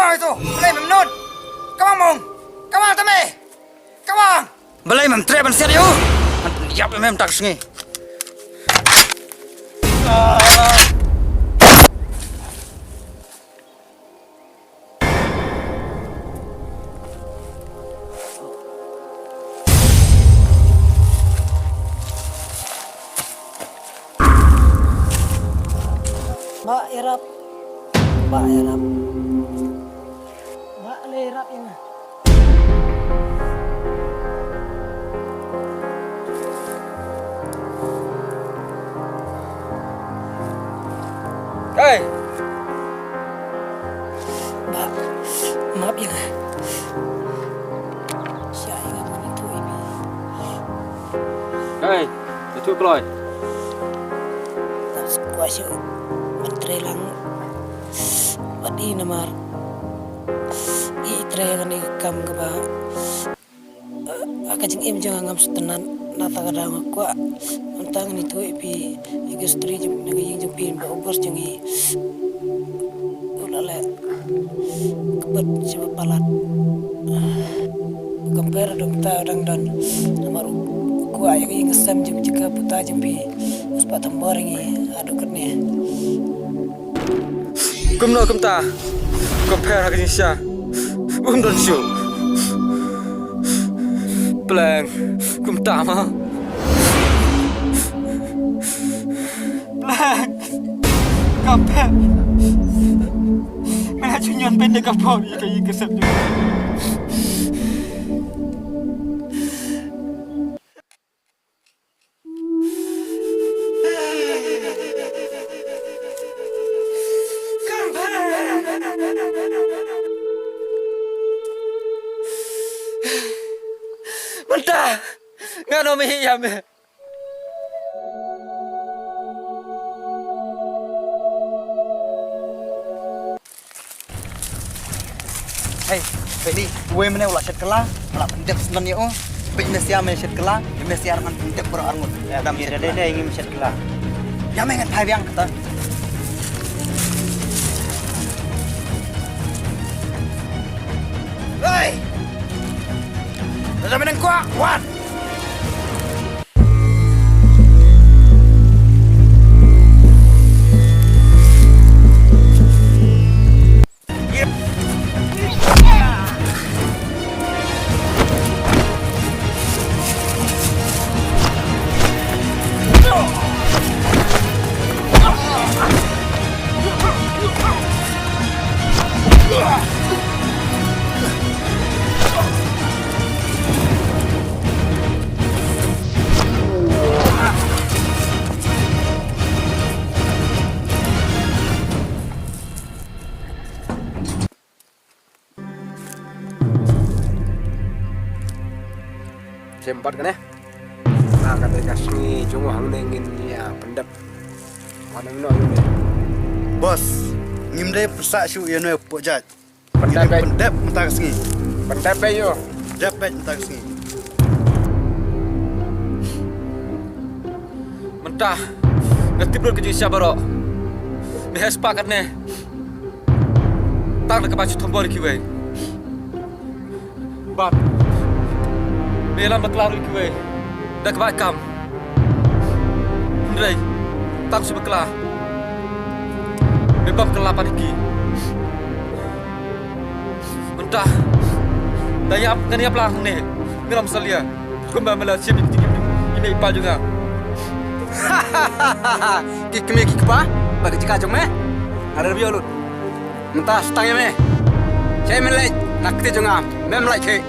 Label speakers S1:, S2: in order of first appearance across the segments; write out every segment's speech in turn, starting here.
S1: Kawang itu, belai memnun. Kawang mong, kawang tame, kawang. Belai memtre bensiar yo. Liap mem tak sengi.
S2: Mbak Irap, Mbak Irap, Mbak Irap ini.
S1: Hei,
S2: Mbak, maaf ya. Saya ingat begitu ini.
S3: Hei, itu keloy.
S2: Tak sekuasa menteri lang. Padi namar. Itre kan ikam ke ba. Akajeng im jangan ngam setenan nata kadang aku. Untang itu ipi igustri jeng naging jeng pin ba ubos jeng i. Ulale. Kebet coba palat. Compare dong ta dan namar kuah yang kesam jeng jika puta jeng pi. Uspa THOMBOR ini aduh kernia.
S1: kumno kumta. Compare hak Indonesia. Don show. Blank, kumta mah. Blank, compare. Mana cunyon pendek kapal ni kayak kesat juga. Mentah, ngano mihiyam. Hey, Feli, gue mana ulah set kelah, ulah pendek sebenarnya oh. Penyesia mana set kelah, penyesia dengan pendek berangut.
S3: Ya, kami ada ingin set kelah.
S1: Ya mengat hai biang kata. Hey, ada menang kuat, kuat.
S3: Sempat kan ya? Nah, kata Khasi cuma hangdengin ya pendap. Mana no ini?
S4: Bos, ngimde persak syu ya no pojat.
S3: Pendap
S4: Pendap mentah sengi.
S3: pendap yo.
S4: Dapat mentah sengi.
S1: Mentah, ngerti belum kerja siapa bro? Nih sepakat nih. Tak nak kebaca THOMBOR kiwe. Bab, Melam berkelaru kiwe. Dah kebaca kam. Ndrai, tak sudah berkelah. Bebam kelah padiki. Mentah, dayap kan ya pelang nih. Ngeram salia. Kumba Malaysia ini ipal juga.
S4: Kikme kikpa, bagi jika jom ada lebih ulut. Mentah setang ya me. Saya melek nak kita jengam, mem like ke.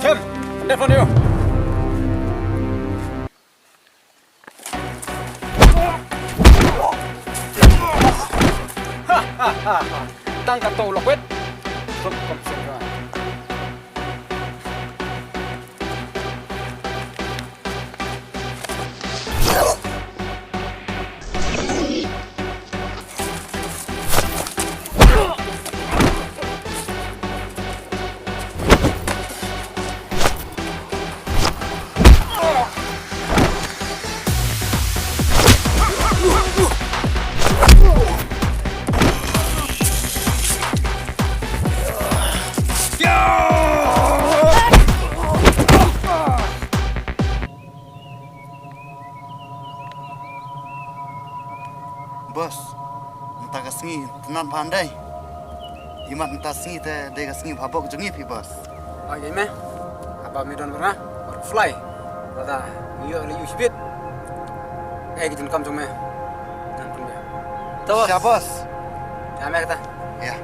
S3: Sem, telepon yo. Tangkap tu lokwet. Kom sen.
S1: tenan pandai. Imat entah singi te dega singi babok jungi pi bos.
S3: Oh iya me. Apa mi don pernah? Fly. Kata iyo le speed. Gitu kam jong me. Dan pun me.
S4: Tuh.
S1: Siap bos.
S3: Ya me kata.
S1: Ya.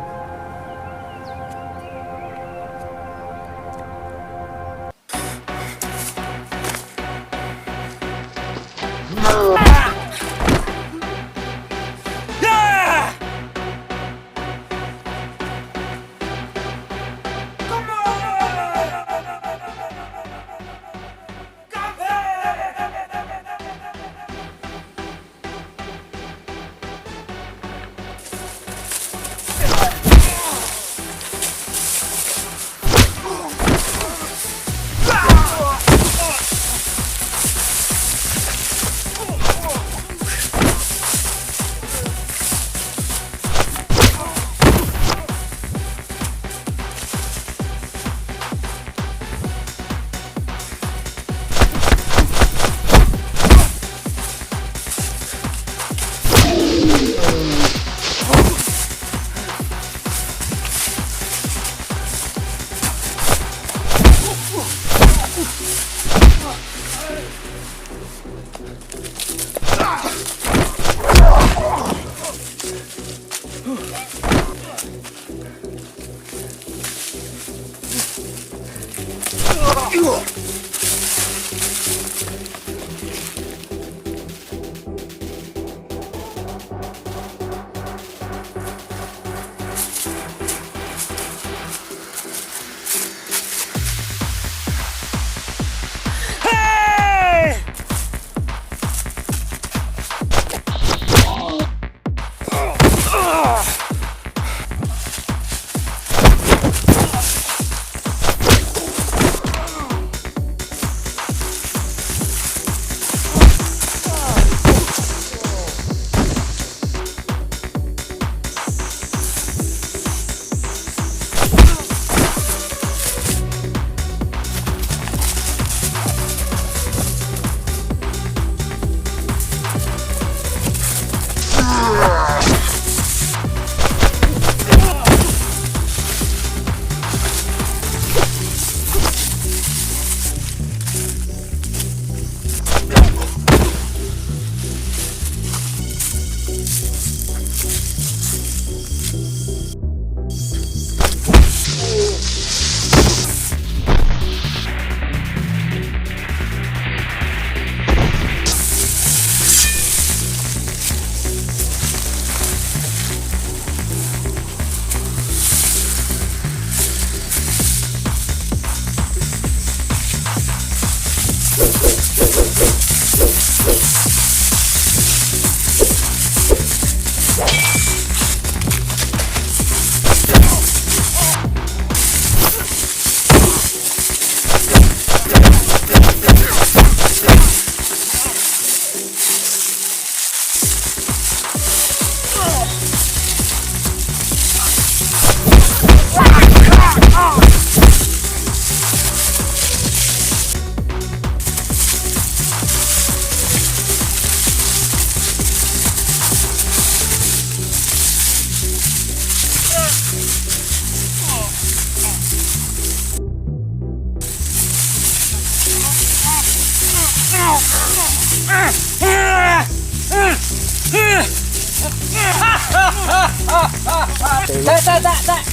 S2: Tak.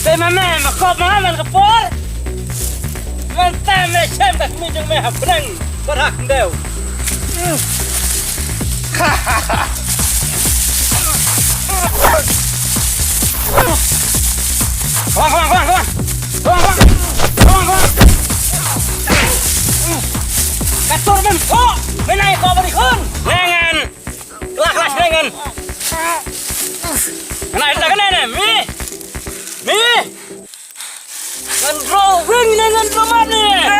S2: Đây mà mẹ mà khóc má mình gặp phố. Mình ta mẹ xem đặt mình cho mẹ học năng có thật đều. Khoan. Katur men kok, menai kok beri kun. Dengan, kelas dengan. Này là cái này này, mi, ngân rô vinh này ngân rô mắt này,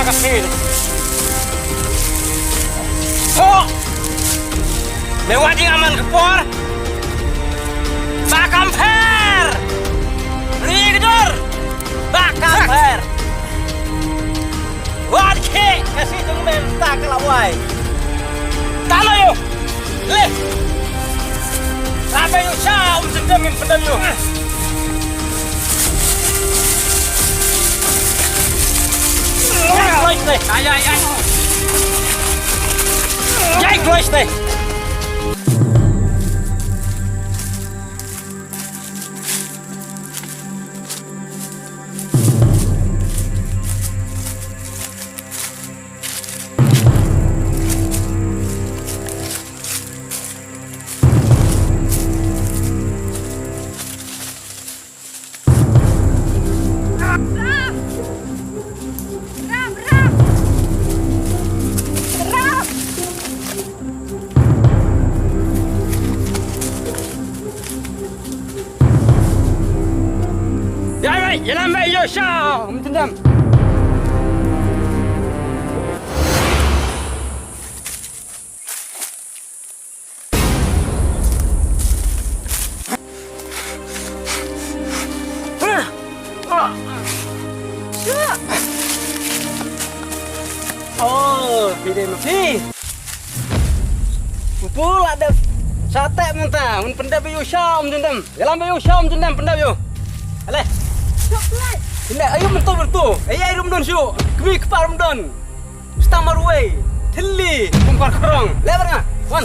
S2: Khasi.
S4: Oh, lewat di aman kepor. Bakam per. Ri gedor. Bakam per. Wad ke kasih tung mem tak kelawai. Talo yo. Le. Sampai yo syau sedem yang pendam yo. Close deh. Ay. Jai close deh. Jalan baik yo syau mentendam. Oh, pilih mati. Pupul ada sate mentah, mun pendap yo syau mentendam. Jalan baik yo syau mentendam pendap yo. Aleh. Hindi, ayaw man to berto. Ayaw rum don siyo. Kami kepar rum don. Stang marway. Tili. Kumpar korong. Lebar nga. One.